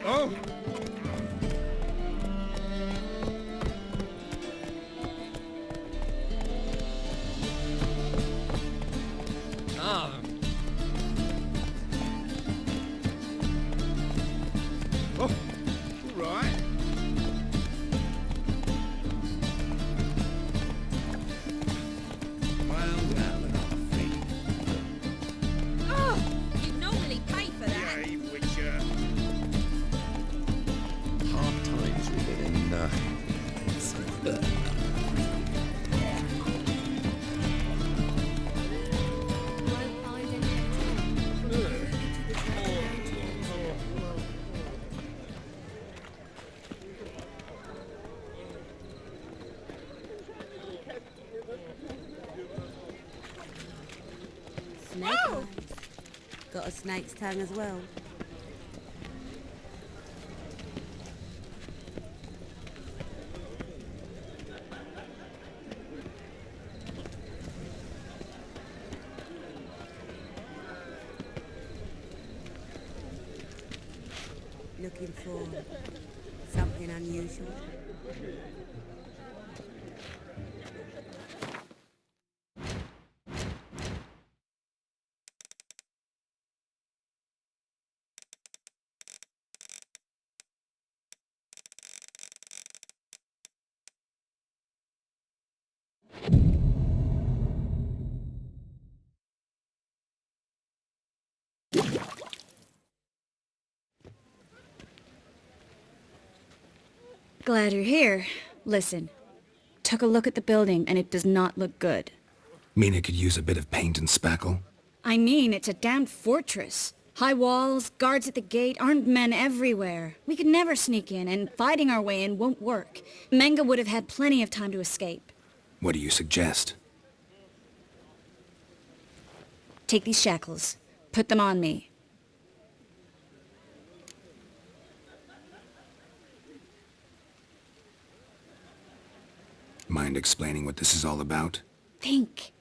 Oh! Ah. Oh, all right. Well, enough. Oh, you'd normally pay for that. Yay, Wicher. Hard times we live in, Snake eyes. Got a snake's tongue as well. Looking for something unusual. Glad you're here. Listen, took a look at the building and it does not look good. Mean it could use a bit of paint and spackle? I mean, it's a damn fortress. High walls, guards at the gate, armed men everywhere. We could never sneak in, and fighting our way in won't work. Menga would have had plenty of time to escape. What do you suggest? Take these shackles. Put them on me. Mind explaining what this is all about? Think.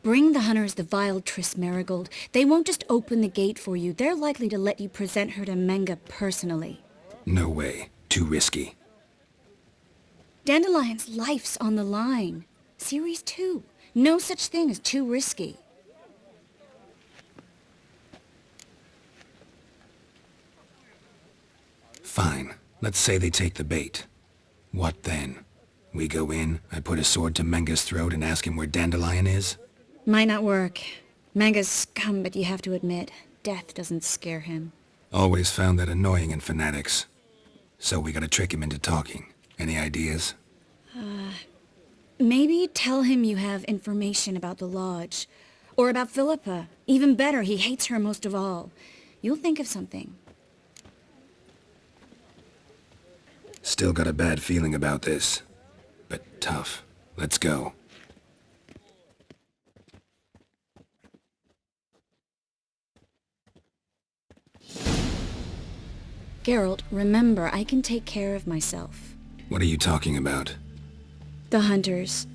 Bring the hunters the vile Triss Marigold. They won't just open the gate for you. They're likely to let you present her to Menga personally. No way. Too risky. Dandelion's life's on the line. Series 2. No such thing as too risky. Fine. Let's say they take the bait. What then? We go in, I put a sword to Menga's throat and ask him where Dandelion is? Might not work. Menga's scum, but you have to admit, death doesn't scare him. Always found that annoying in fanatics. So we gotta trick him into talking. Any ideas? Maybe tell him you have information about the Lodge. Or about Philippa. Even better, he hates her most of all. You'll think of something. Still got a bad feeling about this. But tough. Let's go. Geralt, remember, I can take care of myself. What are you talking about? The hunters.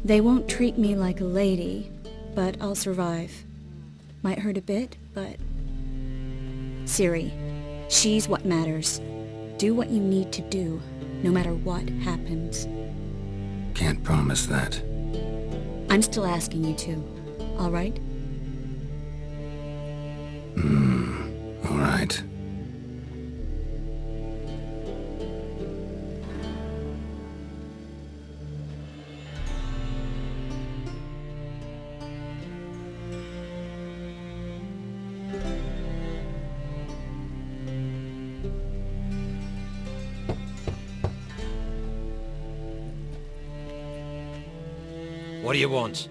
They won't treat me like a lady, but I'll survive. Might hurt a bit, but... Ciri, she's what matters. Do what you need to do, no matter what happens. Can't promise that. I'm still asking you to, all right? All right. What do you want?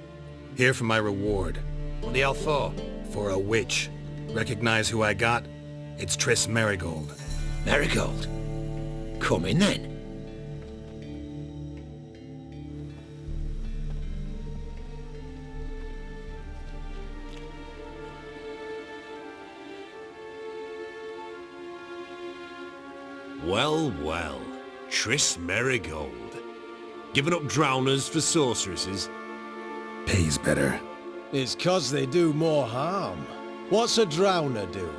Here for my reward. What the hell for? For a witch. Recognize who I got? It's Triss Marigold. Marigold? Come in then. Well, well. Triss Marigold. Giving up drowners for sorceresses? Pays better. It's 'cause they do more harm. What's a drowner do?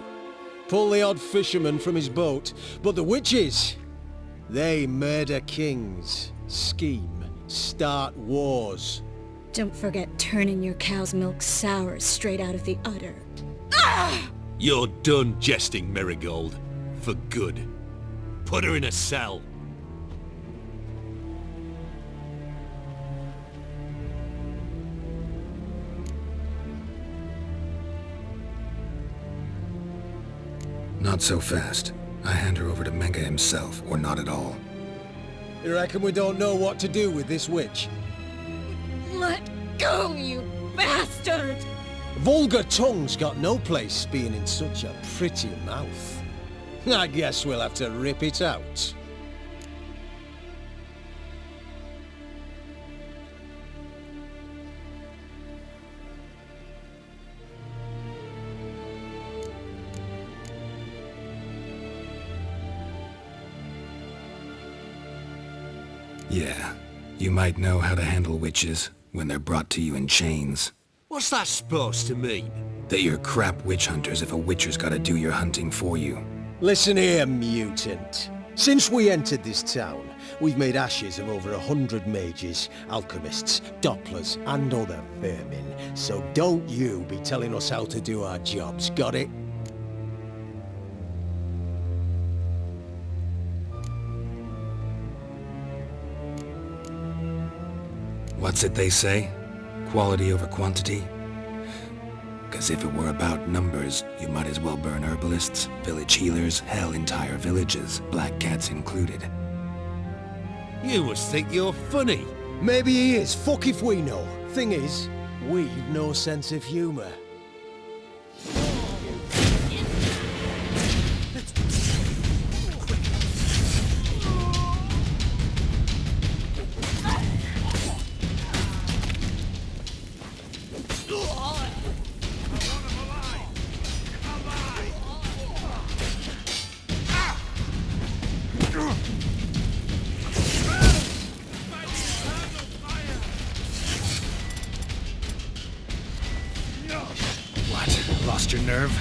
pull the odd fisherman from his boat. But the witches, they murder kings, scheme, start wars. Don't forget turning your cow's milk sour straight out of the udder. You're done jesting, Marigold. For good. Put her in a cell. Not so fast. I hand her over to Menga himself, or not at all. You reckon we don't know what to do with this witch? Let go, you bastard! Vulgar tongue's got no place being in such a pretty mouth. I guess we'll have to rip it out. Yeah, you might know how to handle witches when they're brought to you in chains. What's that supposed to mean? That you're crap witch hunters if a witcher's gotta do your hunting for you. Listen here, mutant. Since we entered this town, we've made ashes of over 100 mages, alchemists, dopplers, and other vermin. So don't you be telling us how to do our jobs, got it? What's it they say? Quality over quantity? 'Cause if it were about numbers, you might as well burn herbalists, village healers, hell, entire villages, black cats included. You must think you're funny. Maybe he is, fuck if we know. Thing is, we've no sense of humor. What? Lost your nerve?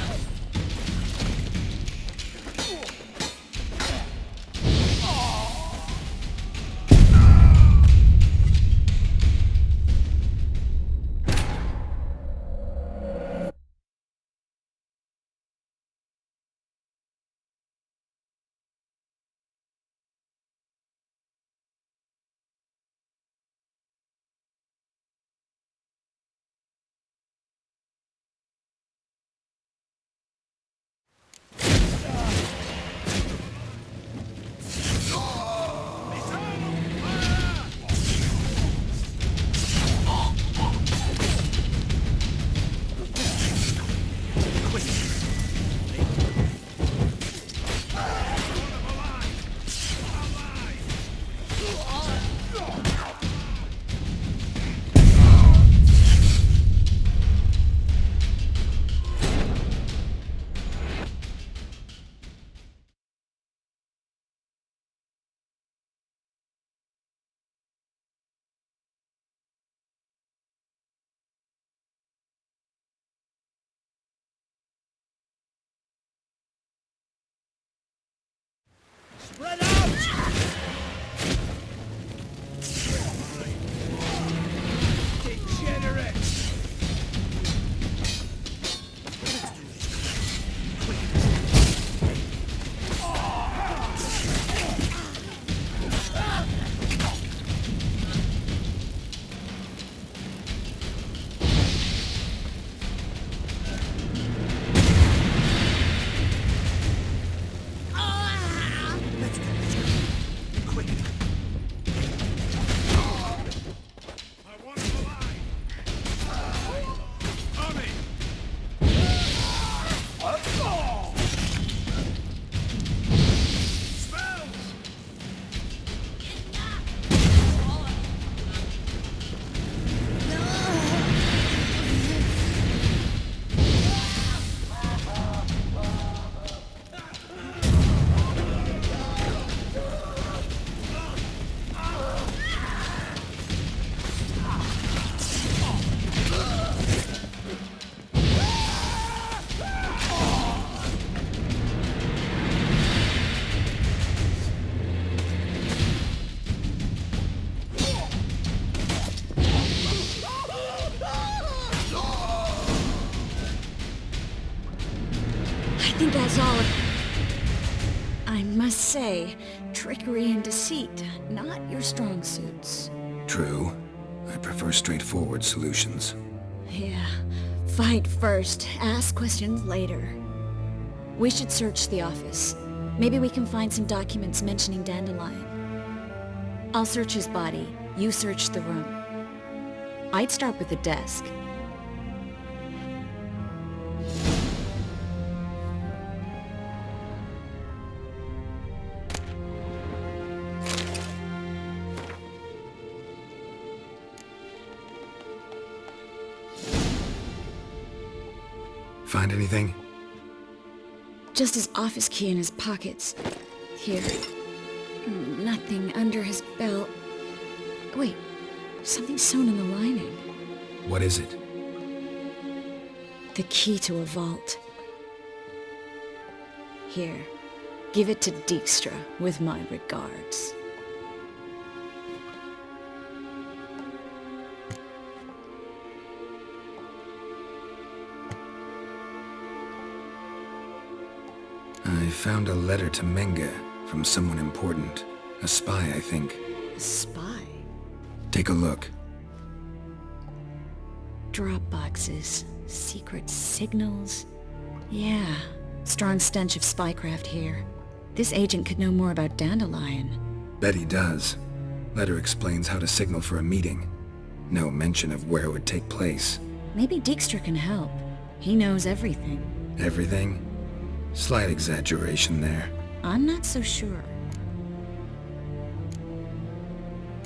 I think that's all of... I must say, trickery and deceit, not your strong suits. True. I prefer straightforward solutions. Yeah. Fight first, ask questions later. We should search the office. Maybe we can find some documents mentioning Dandelion. I'll search his body. You search the room. I'd start with the desk. Find anything? Just his office key in his pockets. Here. Nothing under his belt. Wait, something sewn in the lining. What is it? The key to a vault. Here, give it to Dijkstra with my regards. I found a letter to Menge from someone important. A spy, I think. A spy? Take a look. Drop boxes, secret signals. Yeah, strong stench of spycraft here. This agent could know more about Dandelion. Bet he does. Letter explains how to signal for a meeting. No mention of where it would take place. Maybe Dijkstra can help. He knows everything. Everything? Slight exaggeration there. I'm not so sure.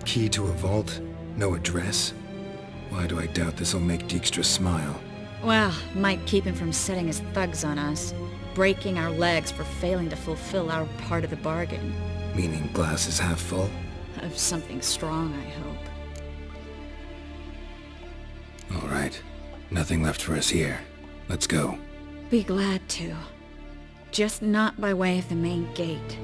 Key to a vault? No address? Why do I doubt this'll make Dijkstra smile? Well, might keep him from setting his thugs on us. Breaking our legs for failing to fulfill our part of the bargain. Meaning glass is half full? Of something strong, I hope. All right. Nothing left for us here. Let's go. Be glad to. Just not by way of the main gate.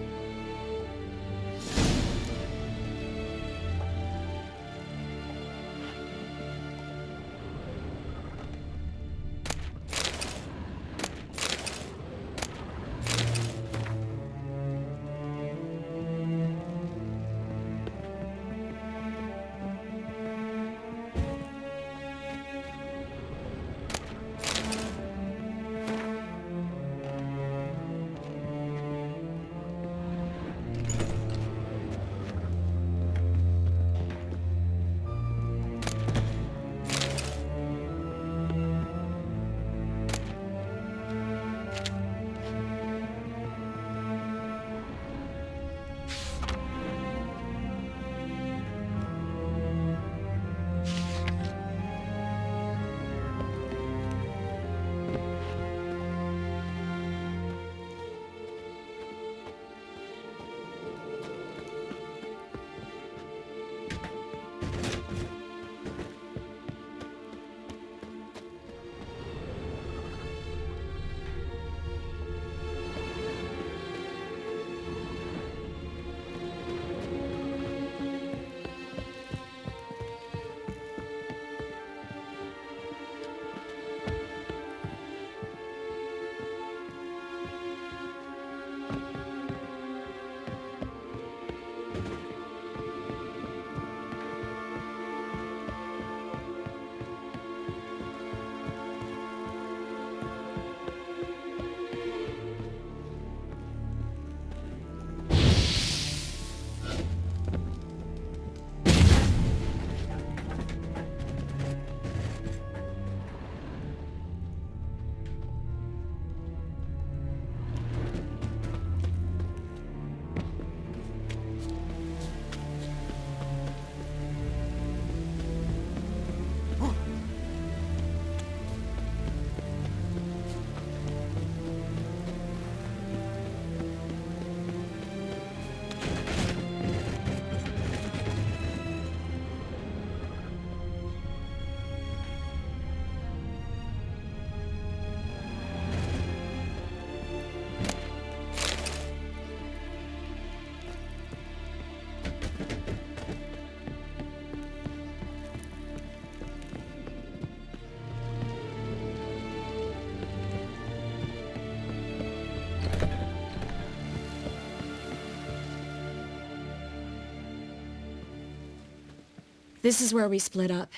This is where we split up.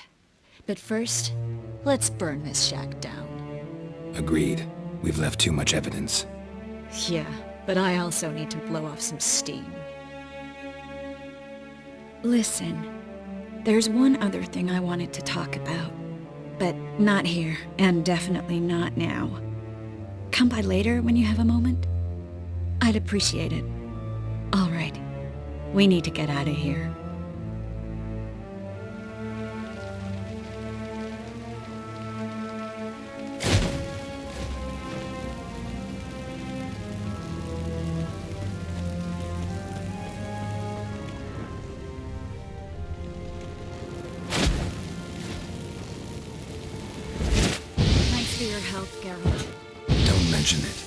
But first, let's burn this shack down. Agreed. We've left too much evidence. Yeah, but I also need to blow off some steam. Listen, there's one other thing I wanted to talk about. But not here, and definitely not now. Come by later when you have a moment? I'd appreciate it. All right. We need to get out of here. Thanks for your help, Geralt. Don't mention it.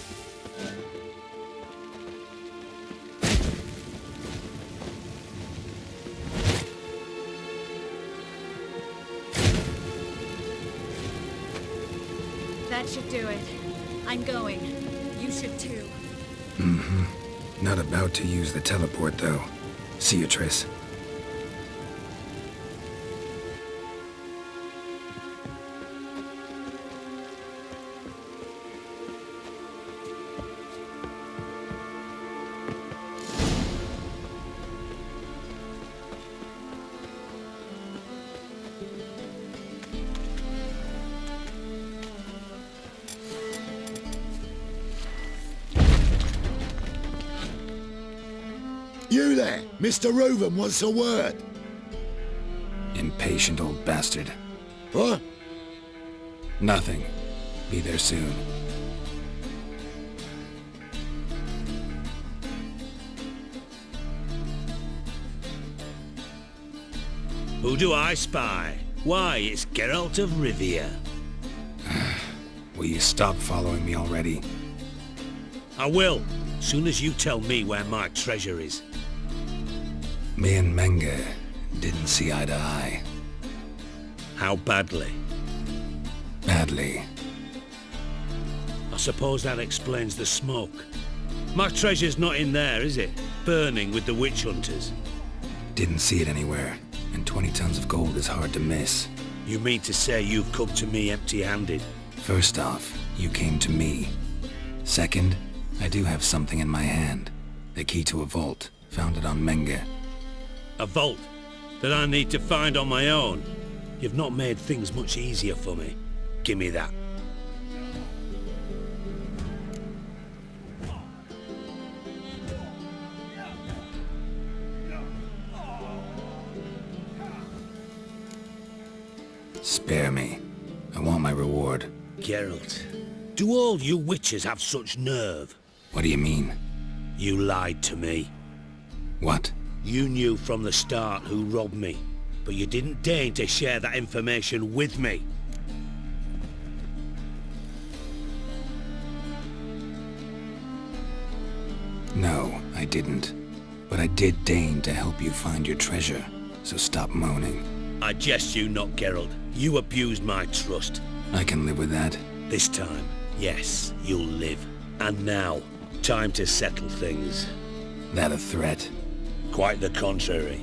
That should do it. I'm going. You should too. Not about to use the teleport, though. See you, Triss. You there! Mr. Reuven wants a word. Impatient old bastard. What? Nothing. Be there soon. Who do I spy? Why, it's Geralt of Rivia. Will you stop following me already? I will, soon as you tell me where my treasure is. Me and Menge didn't see eye to eye. How badly? Badly. I suppose that explains the smoke. My treasure's not in there, is it? Burning with the witch hunters. Didn't see it anywhere, and 20 tons of gold is hard to miss. You mean to say you've come to me empty-handed? First off, you came to me. Second, I do have something in my hand. The key to a vault, found it on Menge. A vault that I need to find on my own. You've not made things much easier for me. Give me that. Spare me. I want my reward. Geralt, do all you witches have such nerve? What do you mean? You lied to me. What? You knew from the start who robbed me, but you didn't deign to share that information with me. No, I didn't. But I did deign to help you find your treasure, so stop moaning. I jest you not, Geralt. You abused my trust. I can live with that. This time, yes, you'll live. And now, time to settle things. That a threat? Quite the contrary.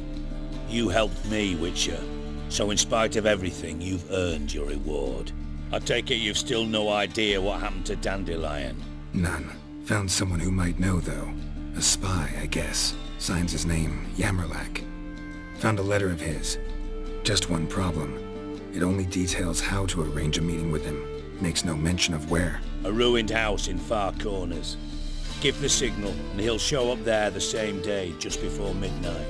You helped me, Wicher. So in spite of everything, you've earned your reward. I take it you've still no idea what happened to Dandelion. None. Found someone who might know, though. A spy, I guess. Signs his name, Yamerlak. Found a letter of his. Just one problem. It only details how to arrange a meeting with him. Makes no mention of where. A ruined house in Far Corners. Give the signal, and he'll show up there the same day, just before midnight.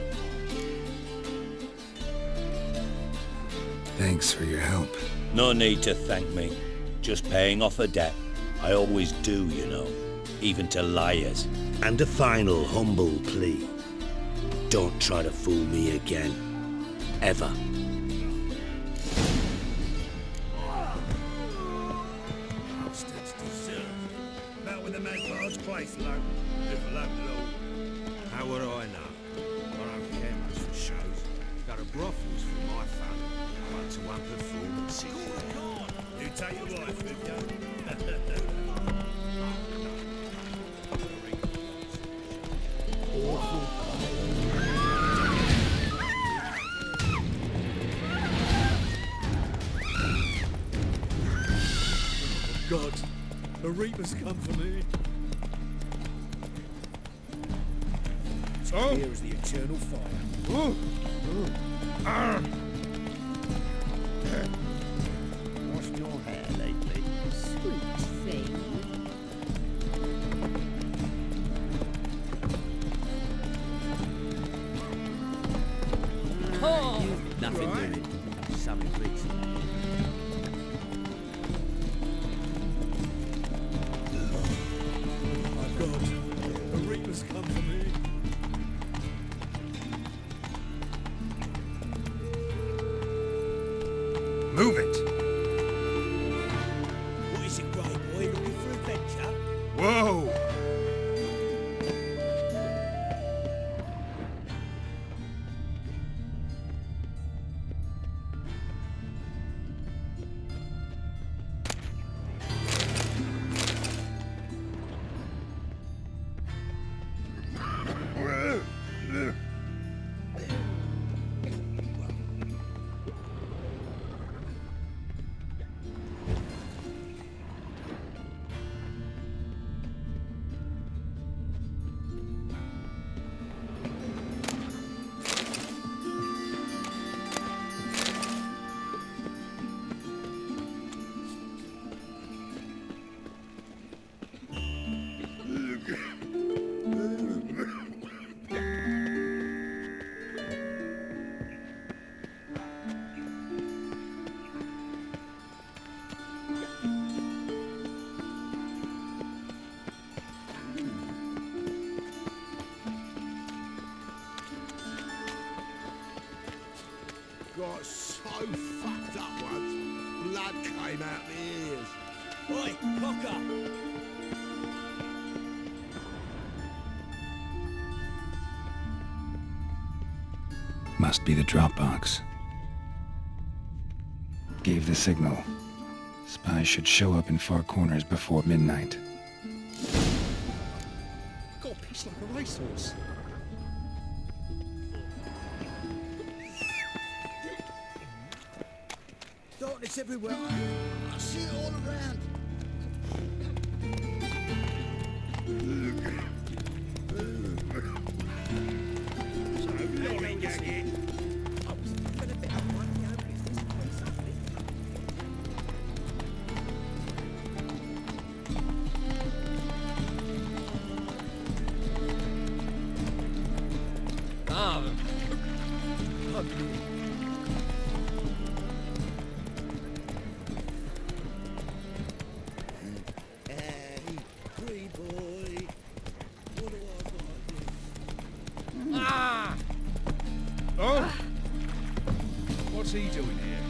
Thanks for your help. No need to thank me. Just paying off a debt. I always do, you know. Even to liars. And a final humble plea. Don't try to fool me again. Ever. Bastards deserved it. About with the magpie's place, low. If alone at all. How would I know? I don't care much for shows. Got a brothels for my fun. One to one performances. You take your wife with you. Reapers come for me. Oh. Here is the eternal fire. Oh. Washing your hair lately? Sweet thing. Oh, Nothing right. doing. Something recent. My God, the Reapers come for me. Move it. What is it, Grey Boy? Looking for adventure? Whoa. Got so fucked up once, blood came out my ears. Oi, Cocker! Must be the drop box. Gave the signal. Spies should show up in far corners before midnight. Got a piece like a racehorse. Darkness everywhere. I see it all around. So, lollygagging. I was thinking a bit of money over business or something. Hey, free boy. What do I got to do? Oh. What's he doing here?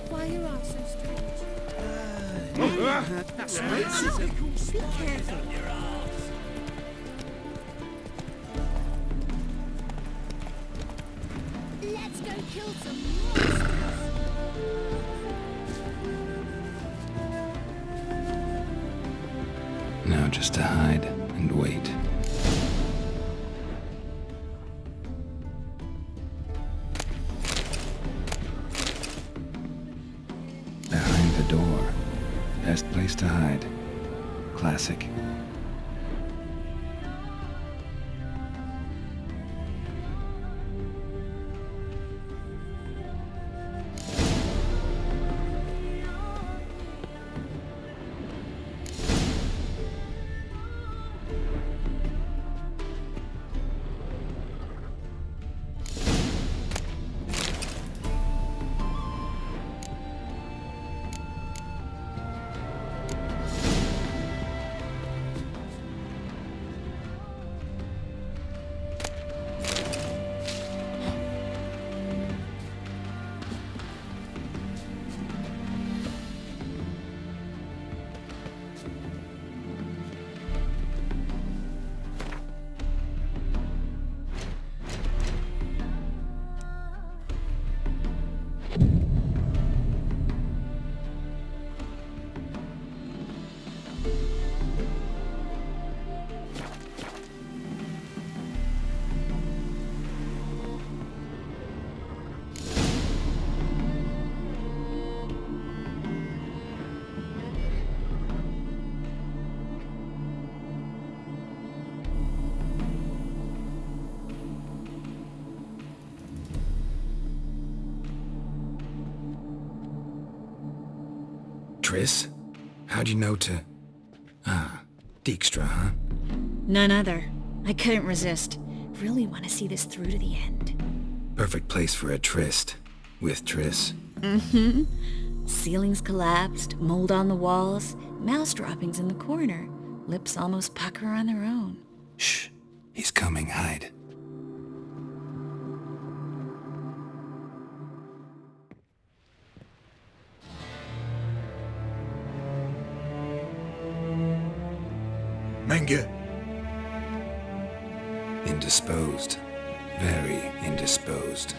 why are your eyes so strange? That's Be careful. Let's go kill some monsters. Now just to hide and wait. Behind the door. Best place to hide. Classic. Triss? How'd you know to... Ah, Dijkstra, huh? None other. I couldn't resist. Really want to see this through to the end. Perfect place for a tryst. With Triss. Mm-hmm. Ceilings collapsed, mold on the walls, mouse droppings in the corner. Lips almost pucker on their own. Shh. He's coming, hide. Menge. Indisposed. Very indisposed.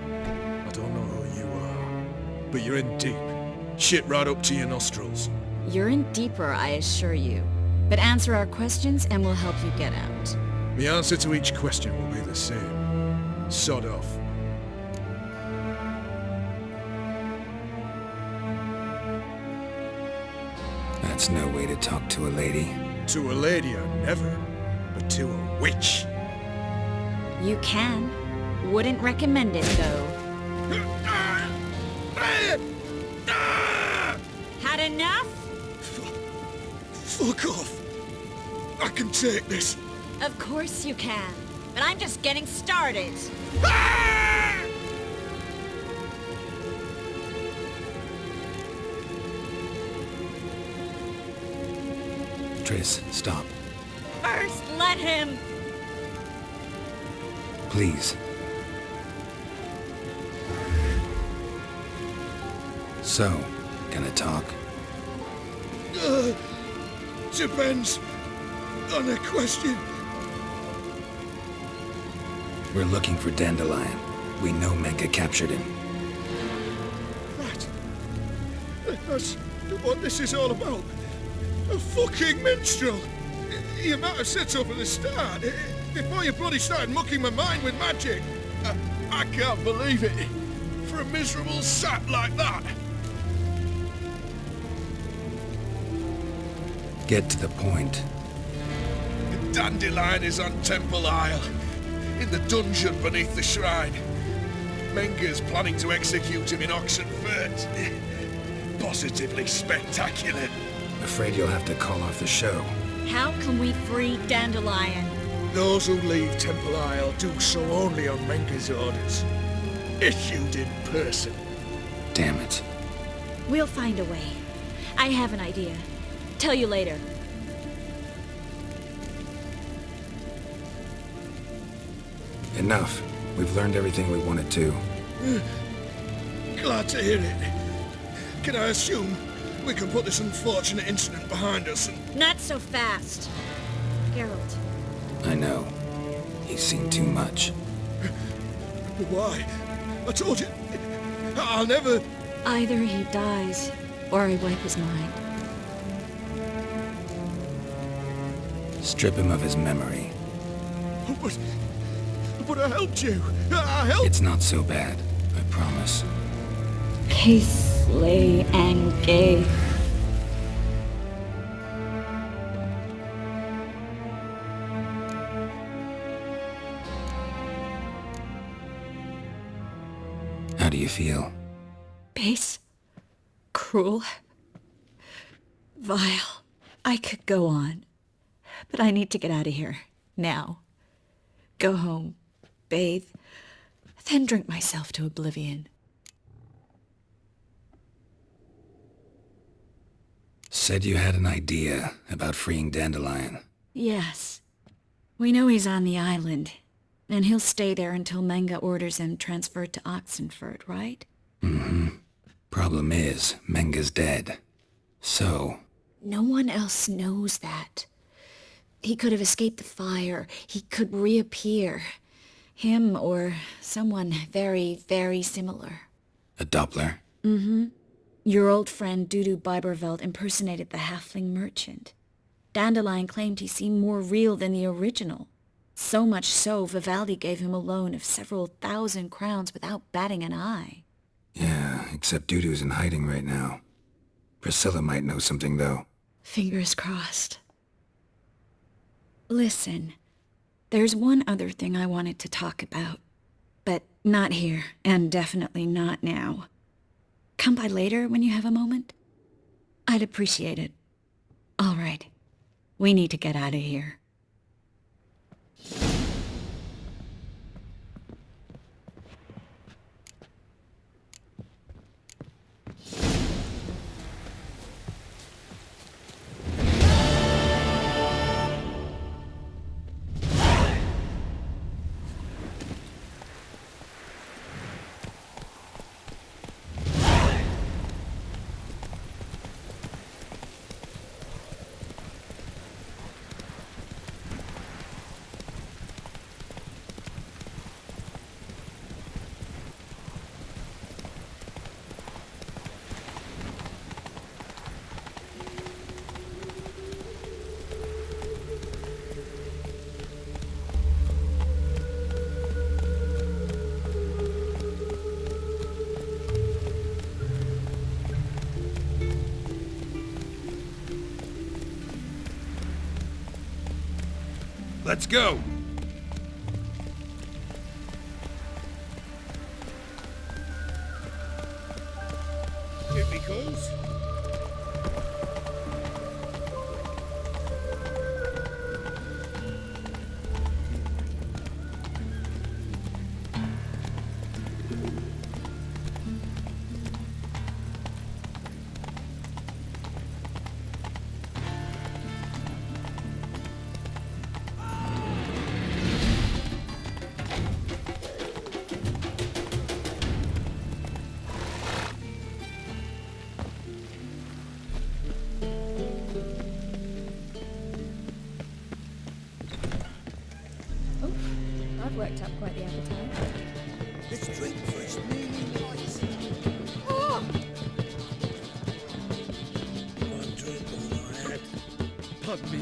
I don't know who you are, but you're in deep. Shit right up to your nostrils. You're in deeper, I assure you. But answer our questions and we'll help you get out. The answer to each question will be the same. Sod off. That's no way to talk to a lady. To a lady, I never. But to a witch. You can. Wouldn't recommend it, though. Had enough? Fuck off. I can take this. Of course you can. But I'm just getting started. Triss, stop. First, let him. Please. So, gonna talk? Depends on the question. We're looking for Dandelion. We know Menge captured him. Right. That's what this is all about. A fucking minstrel. You might have said so from the start. Before you bloody started mucking my mind with magic. I can't believe it. For a miserable sap like that. Get to the point. The Dandelion is on Temple Isle. In the dungeon beneath the shrine. Menge's planning to execute him in Oxenfurt. Positively spectacular. Afraid you'll have to call off the show. How can we free Dandelion? Those who leave Temple Isle do so only on Menge's orders. Issued in person. Damn it. We'll find a way. I have an idea. Tell you later. Enough. We've learned everything we wanted to. Glad to hear it. Can I assume we can put this unfortunate incident behind us and... Not so fast. Geralt. I know. He's seen too much. Why? I told you. I'll never... Either he dies, or I wipe his mind. Strip him of his memory. But I helped you. I helped... It's not so bad, I promise. Casely and gay. How do you feel? Base. Cruel. Vile. I could go on. But I need to get out of here. Now. Go home. Bathe. Then drink myself to oblivion. Said you had an idea about freeing Dandelion. Yes. We know he's on the island. And he'll stay there until Menge orders him transferred to Oxenfurt, right? Mm-hmm. Problem is, Menge's dead. So... No one else knows that. He could have escaped the fire. He could reappear. Him or someone very, very similar. A Doppler? Mm-hmm. Your old friend Dudu Biberveld impersonated the halfling merchant. Dandelion claimed he seemed more real than the original. So much so, Vivaldi gave him a loan of several thousand crowns without batting an eye. Yeah, except Dudu's in hiding right now. Priscilla might know something, though. Fingers crossed. Listen, there's one other thing I wanted to talk about. But not here, and definitely not now. come by later when you have a moment? I'd appreciate it. All right. We need to get out of here. Let's go! Here he goes. I've worked up quite the appetite. Let's drink fresh mealy lights. Oh! One drink all I had. Pardon me.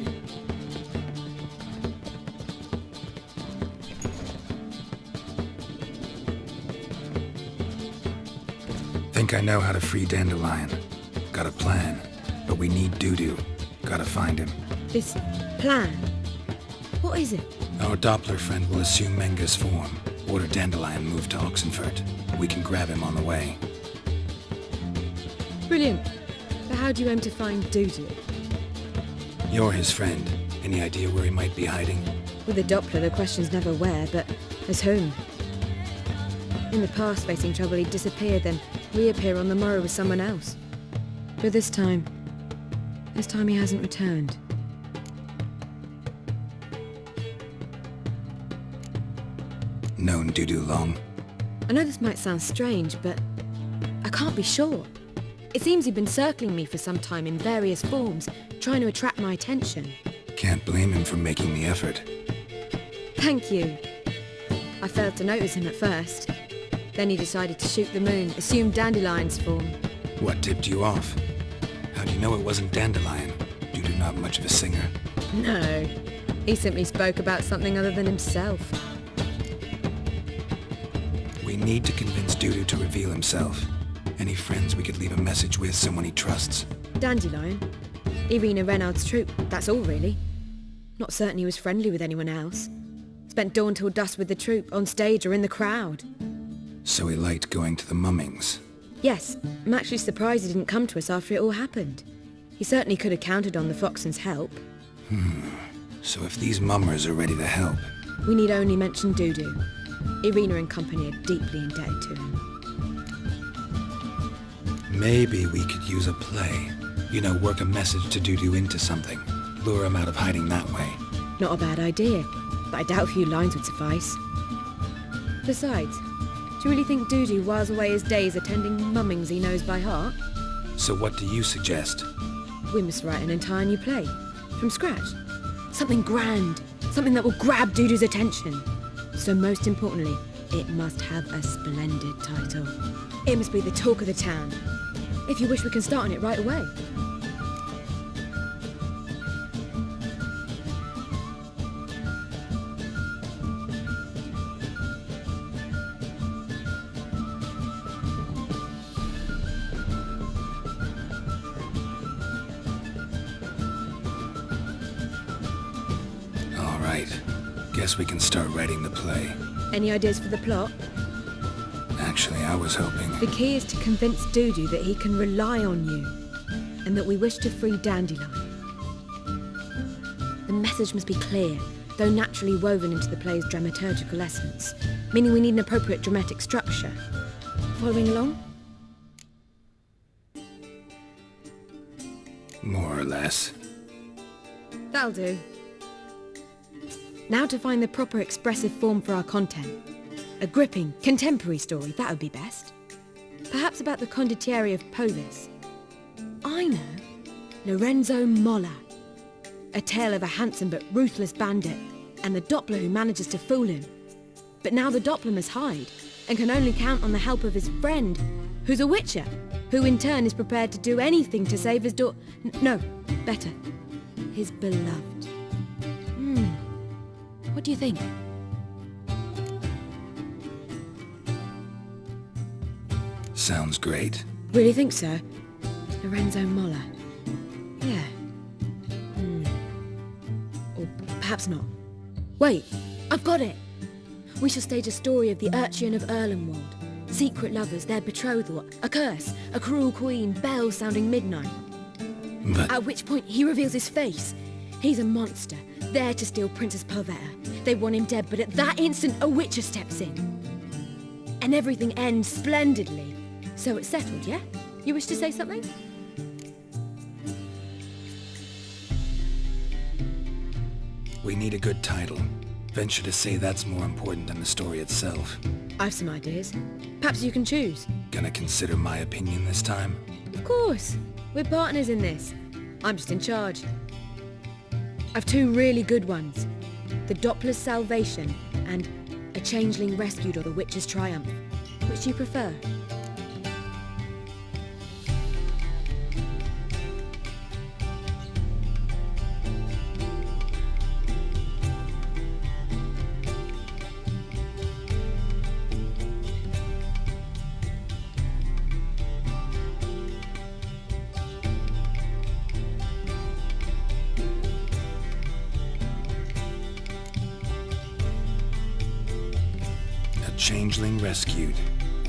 Think I know how to free Dandelion. Got a plan, but we need Dudu. Gotta find him. This plan? What is it? Our Doppler friend will assume Menga's form. Order Dandelion moved to Oxenfurt. We can grab him on the way. Brilliant. But how do you aim to find Dudu? You're his friend. Any idea where he might be hiding? With a Doppler, the question's never where, but as whom. In the past, facing trouble, he'd disappear, then reappear on the morrow with someone else. But this time he hasn't returned. Known Dudu long? I know this might sound strange, but I can't be sure. It seems he'd been circling me for some time in various forms, trying to attract my attention. Can't blame him for making the effort. Thank you. I failed to notice him at first. Then he decided to shoot the moon, assume Dandelion's form. What tipped you off? How do you know it wasn't Dandelion? Dudu not much of a singer. No, he simply spoke about something other than himself. We need to convince Dudu to reveal himself. Any friends we could leave a message with, someone he trusts? Dandelion? Irina Reynard's troupe, that's all really. Not certain he was friendly with anyone else. Spent dawn till dusk with the troupe, on stage or in the crowd. So he liked going to the mummings. Yes, I'm actually surprised he didn't come to us after it all happened. He certainly could have counted on the Foxen's help. So if these mummers are ready to help... We need only mention Dudu. Irina and company are deeply indebted to him. Maybe we could use a play. You know, work a message to Dudu into something. Lure him out of hiding that way. Not a bad idea, but I doubt a few lines would suffice. Besides, do you really think Dudu whiles away his days attending mummings he knows by heart? So what do you suggest? We must write an entire new play. From scratch. Something grand. Something that will grab Dudu's attention. So most importantly, it must have a splendid title. It must be the talk of the town. If you wish, we can start on it right away. All right. Guess we can start writing the play. Any ideas for the plot? Actually, I was hoping... The key is to convince Dudu that he can rely on you, and that we wish to free Dandelion. The message must be clear, though naturally woven into the play's dramaturgical essence, meaning we need an appropriate dramatic structure. Following along? More or less. That'll do. Now to find the proper expressive form for our content. A gripping, contemporary story, that would be best. Perhaps about the condottieri of Polis. I know. Lorenzo Molla. A tale of a handsome but ruthless bandit, and the Doppler who manages to fool him. But now the Doppler must hide, and can only count on the help of his friend, who's a Wicher, who in turn is prepared to do anything to save his no, better, his beloved. What do you think? Sounds great. Really think so? Lorenzo Molla. Yeah. Or perhaps not. Wait, I've got it! We shall stage a story of the Urchin of Erlenwald. Secret lovers, their betrothal, a curse, a cruel queen, bells sounding midnight. But... At which point he reveals his face. He's a monster, there to steal Princess Palvera. They want him dead, but at that instant a Wicher steps in. And everything ends splendidly. So it's settled, yeah? You wish to say something? We need a good title. Venture to say that's more important than the story itself. I've some ideas. Perhaps you can choose. Gonna consider my opinion this time? Of course. We're partners in this. I'm just in charge. I've two really good ones. The Doppler's Salvation and A Changeling Rescued or the Witch's Triumph. Which do you prefer? Changeling Rescued,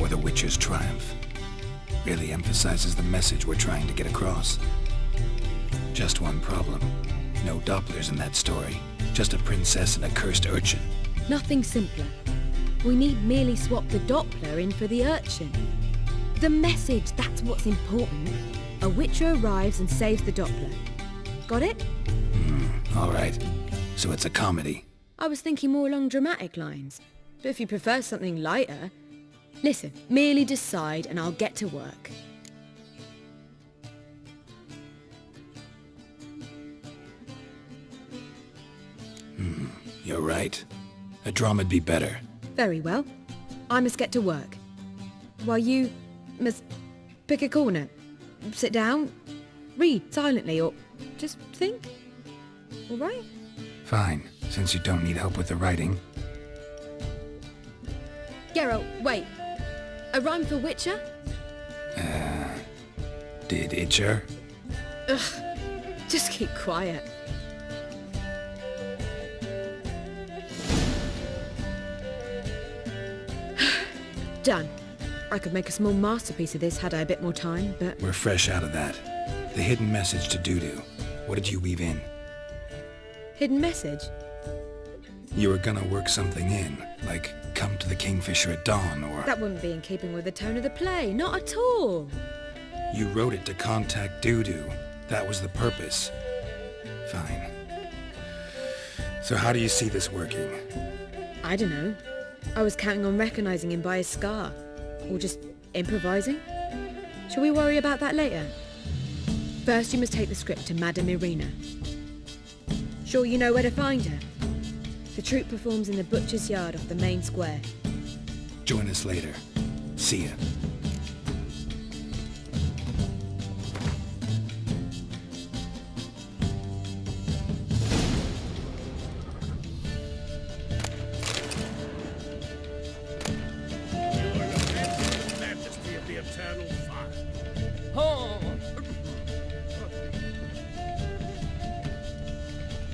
or the Witcher's Triumph. Really emphasizes the message we're trying to get across. Just one problem. No Dopplers in that story. Just a princess and a cursed urchin. Nothing simpler. We need merely swap the Doppler in for the urchin. The message, that's what's important. A Witcher arrives and saves the Doppler. Got it? All right. So it's a comedy. I was thinking more along dramatic lines. But if you prefer something lighter... Listen, merely decide and I'll get to work. You're right. A drama'd be better. Very well. I must get to work. While you must pick a corner. Sit down, read silently, or just think. All right? Fine, since you don't need help with the writing. Geralt, wait. A rhyme for Wicher? Did Itcher? Ugh. Just keep quiet. Done. I could make a small masterpiece of this had I a bit more time, but... We're fresh out of that. The hidden message to Dudu. What did you weave in? Hidden message? You were gonna work something in, like come to the Kingfisher at dawn, or... That wouldn't be in keeping with the tone of the play, not at all. You wrote it to contact Dudu. That was the purpose. Fine. So how do you see this working? I don't know. I was counting on recognizing him by his scar. Or just improvising. Shall we worry about that later? First you must take the script to Madame Irina. Sure you know where to find her? The troupe performs in the butcher's yard off the main square. Join us later. See ya.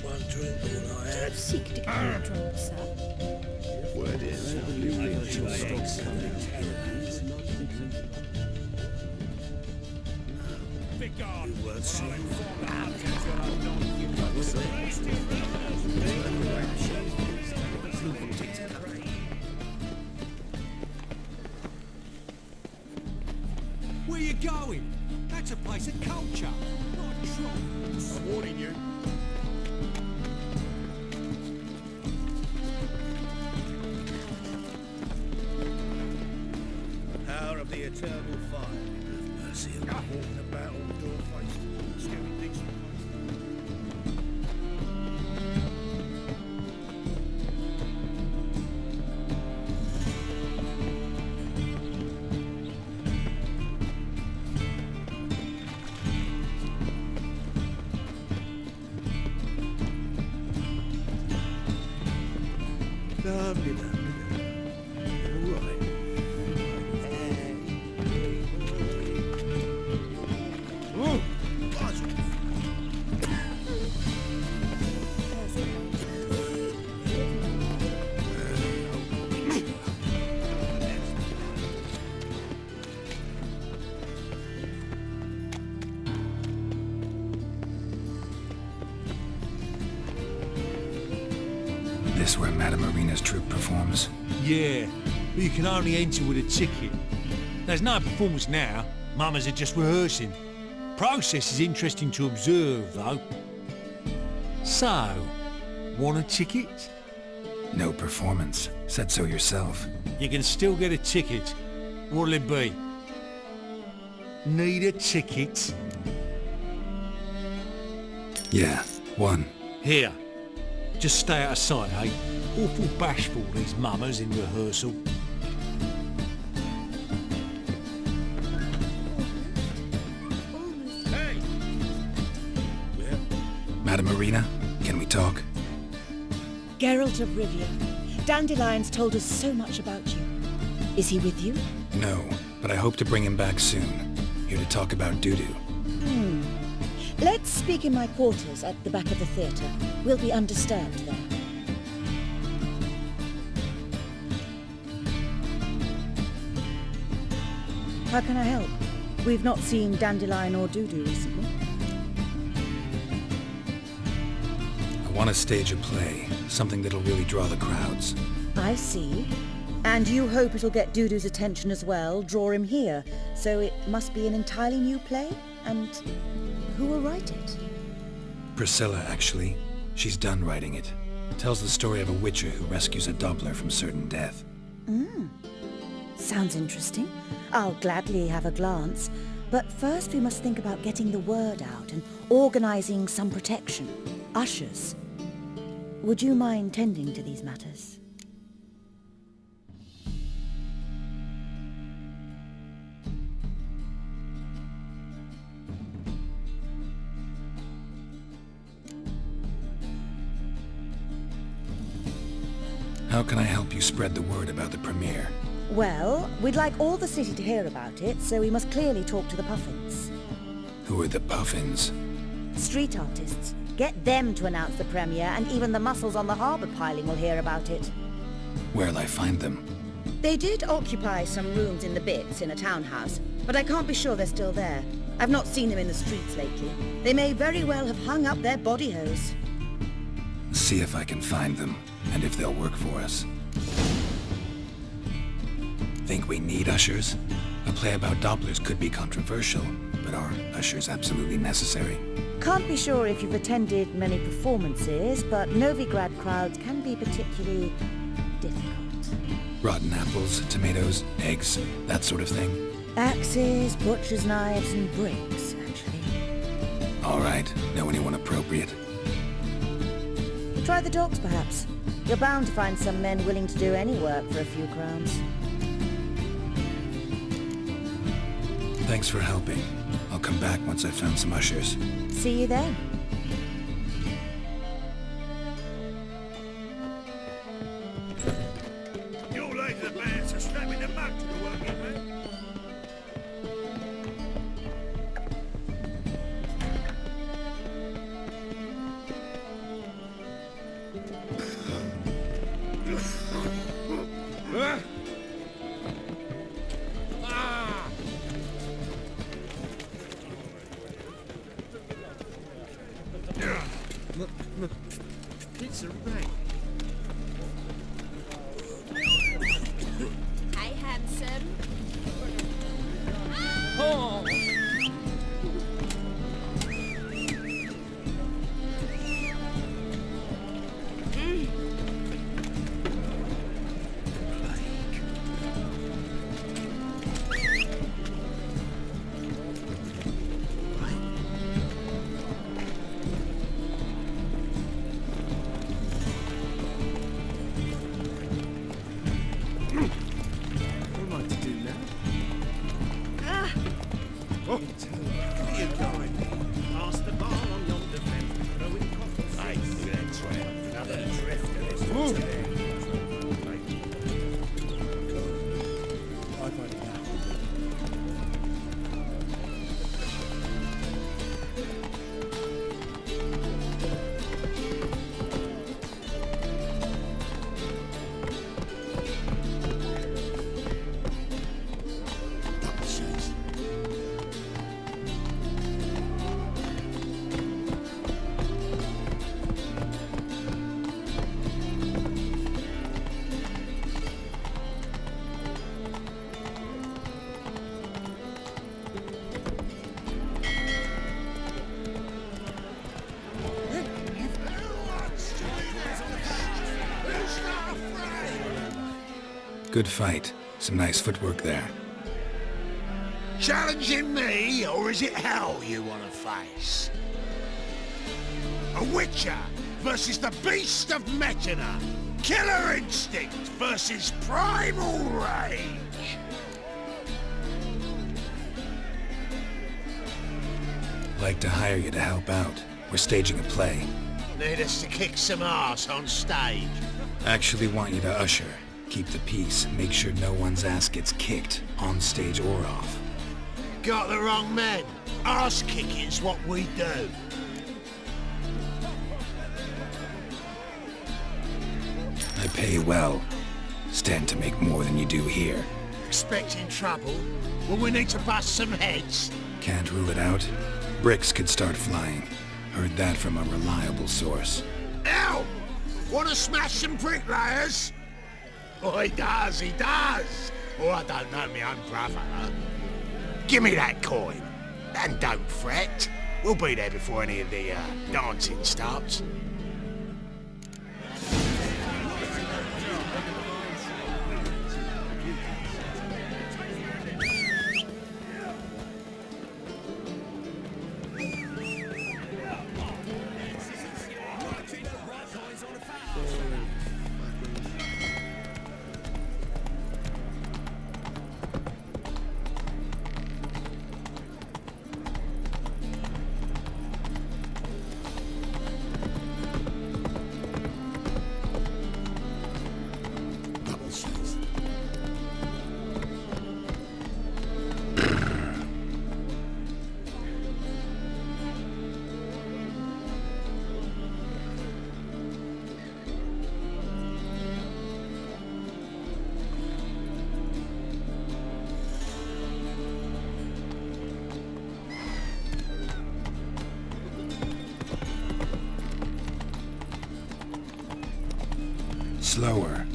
Wondering Do you seek to eavesdrop, sir? Word is, your stock's coming. You were seen. Where you going? That's a place of culture, not a trot. I'm warning you. Power of the eternal fire. Have mercy on me. Walking about all door-faced, scary things. Lovely, lovely. All right. Oh, buzz off. This where Madame Marina's troupe performs? Yeah, but you can only enter with a ticket. There's no performance now. Mamas are just rehearsing. Process is interesting to observe, though. So, want a ticket? No performance. Said so yourself. You can still get a ticket. What'll it be? Need a ticket? Yeah, one. Here. Just stay out of sight, eh? Awful bashful, these mamas in rehearsal. Hey! Madame Marina, can we talk? Geralt of Rivia. Dandelion's told us so much about you. Is he with you? No, but I hope to bring him back soon. Here to talk about Dudu. Let's speak in my quarters at the back of the theatre. We'll be undisturbed there. How can I help? We've not seen Dandelion or Dudu recently. I want to stage a play, something that'll really draw the crowds. I see. And you hope it'll get Dudu's attention as well, draw him here. So it must be an entirely new play? And who will write it? Priscilla, actually. She's done writing it. Tells the story of a Wicher who rescues a Doppler from certain death. Sounds interesting. I'll gladly have a glance. But first we must think about getting the word out and organizing some protection. Ushers. Would you mind tending to these matters? How can I help you spread the word about the premiere? Well, we'd like all the city to hear about it, so we must clearly talk to the Puffins. Who are the Puffins? Street artists. Get them to announce the premiere, and even the muscles on the harbour piling will hear about it. Where'll I find them? They did occupy some rooms in the Bits in a townhouse, but I can't be sure they're still there. I've not seen them in the streets lately. They may very well have hung up their body hose. See if I can find them, and if they'll work for us. Think we need ushers? A play about Dopplers could be controversial, but are ushers absolutely necessary? Can't be sure if you've attended many performances, but Novigrad crowds can be particularly difficult. Rotten apples, tomatoes, eggs, that sort of thing? Axes, butcher's knives, and bricks, actually. All right, know anyone appropriate? Try the docks, perhaps. You're bound to find some men willing to do any work for a few crowns. Thanks for helping. I'll come back once I've found some ushers. See you then. Your legs are bad, so strap in the mug to the working man. It's Eray. Hey, handsome. Oh! What am I to do now? Oh, where you going? Pass the bar on yonder fence. Throw in coffee. Hey, look at that trail. Another drift of this one today. I've had enough. Good fight. Some nice footwork there. Challenging me, or is it hell you want to face? A Wicher versus the beast of Metina. Killer instinct versus primal rage. Like to hire you to help out. We're staging a play. Need us to kick some ass on stage. Actually want you to usher. Keep the peace. Make sure no one's ass gets kicked, on stage or off. Got the wrong men. Ass kicking's what we do. I pay well. Stand to make more than you do here. Expecting trouble? Well, we need to bust some heads. Can't rule it out. Bricks could start flying. Heard that from a reliable source. Ow! Want to smash some bricklayers? Oh, he does, he does. Oh, I don't know my own brother. Give me that coin. And don't fret. We'll be there before any of the dancing starts. Slower.